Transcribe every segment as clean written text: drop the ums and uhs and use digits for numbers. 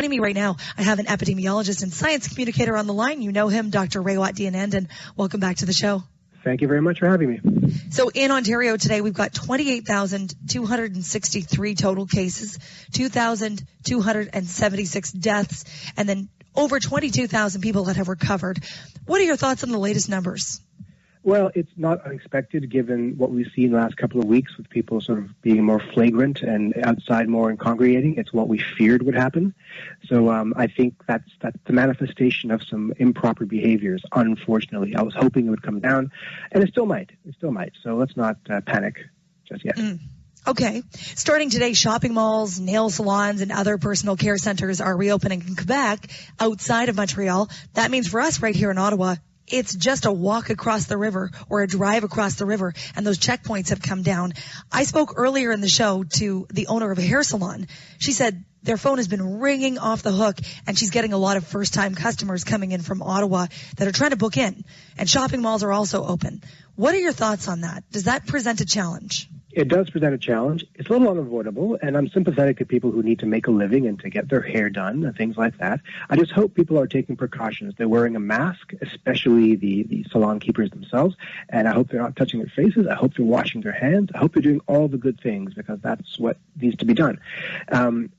Joining me right now, I have an epidemiologist and science communicator on the line. You know him, Dr. Raywat Deonandan. Welcome back to the show. Thank you very much for having me. So in Ontario today, we've got 28,263 total cases, 2,276 deaths, and then over 22,000 people that have recovered. What are your thoughts on the latest numbers? Well, it's not unexpected given what we've seen the last couple of weeks with people sort of being more flagrant and outside more and congregating. It's what we feared would happen. So I think that's the manifestation of some improper behaviors, unfortunately. I was hoping it would come down, and it still might. So let's not panic just yet. Okay. Starting today, shopping malls, nail salons, and other personal care centers are reopening in Quebec outside of Montreal. That means for us right here in Ottawa, it's just a walk across the river or a drive across the river, and those checkpoints have come down. I spoke earlier in the show to the owner of a hair salon. She said their phone has been ringing off the hook, and she's getting a lot of first-time customers coming in from Ottawa that are trying to book in, and shopping malls are also open. What are your thoughts on that? Does that present a challenge? It does present a challenge. It's a little unavoidable, and I'm sympathetic to people who need to make a living and to get their hair done and things like that. I just hope people are taking precautions. They're wearing a mask, especially the salon keepers themselves, and I hope they're not touching their faces. I hope they're washing their hands. I hope they're doing all the good things because that's what needs to be done.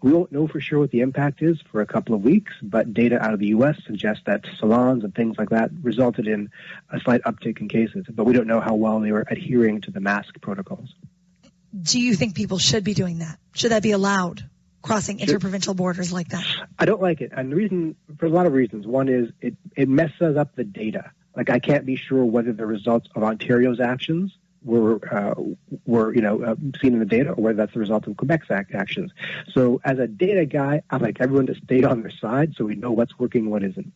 We won't know for sure what the impact is for a couple of weeks, but data out of the U.S. suggests that salons and things like that resulted in a slight uptick in cases, but we don't know how well they were adhering to the mask protocols. Do you think people should be doing that? Should that be allowed, crossing interprovincial borders like that? I don't like it. And the reason, for a lot of reasons. One is it messes up the data. Like, I can't be sure whether the results of Ontario's actions were seen in the data or whether that's the result of Quebec's actions. So as a data guy, I like everyone to stay on their side so we know what's working and what isn't.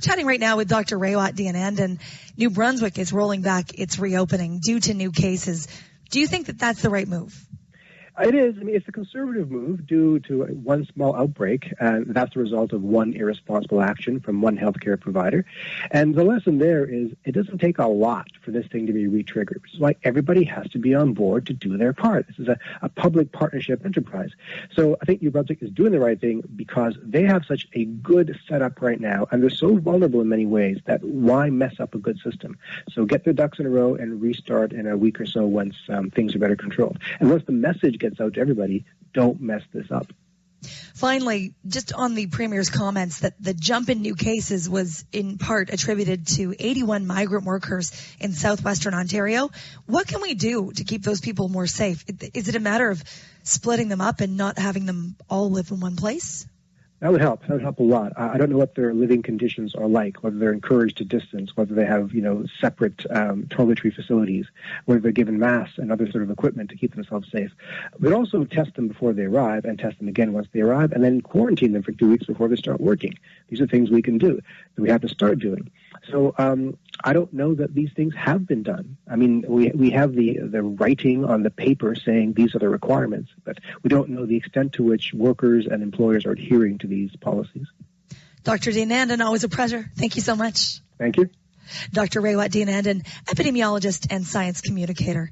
Chatting right now with Dr. Raywat Deonandan. New Brunswick is rolling back its reopening due to new cases. Do you think that that's the right move? It is. I mean, it's a conservative move due to one small outbreak. That's the result of one irresponsible action from one healthcare provider. And the lesson there is it doesn't take a lot for this thing to be re-triggered. It's like everybody has to be on board to do their part. This is a public partnership enterprise. So I think New Brunswick is doing the right thing because they have such a good setup right now, and they're so vulnerable in many ways that why mess up a good system? So get their ducks in a row and restart in a week or so once things are better controlled. And once the message gets out to everybody, don't mess this up. Finally, just on the Premier's comments that the jump in new cases was in part attributed to 81 migrant workers in southwestern Ontario. What can we do to keep those people more safe? Is it a matter of splitting them up and not having them all live in one place? That would help. That would help a lot. I don't know what their living conditions are like, whether they're encouraged to distance, whether they have, separate toiletry facilities, whether they're given masks and other sort of equipment to keep themselves safe. But also test them before they arrive and test them again once they arrive and then quarantine them for 2 weeks before they start working. These are things we can do that we have to start doing. So I don't know that these things have been done. I mean, we have the writing on the paper saying these are the requirements, but we don't know the extent to which workers and employers are adhering to these policies. Dr. Deonandan, always a pleasure. Thank you so much. Thank you. Dr. Raywat Deonandan, epidemiologist and science communicator.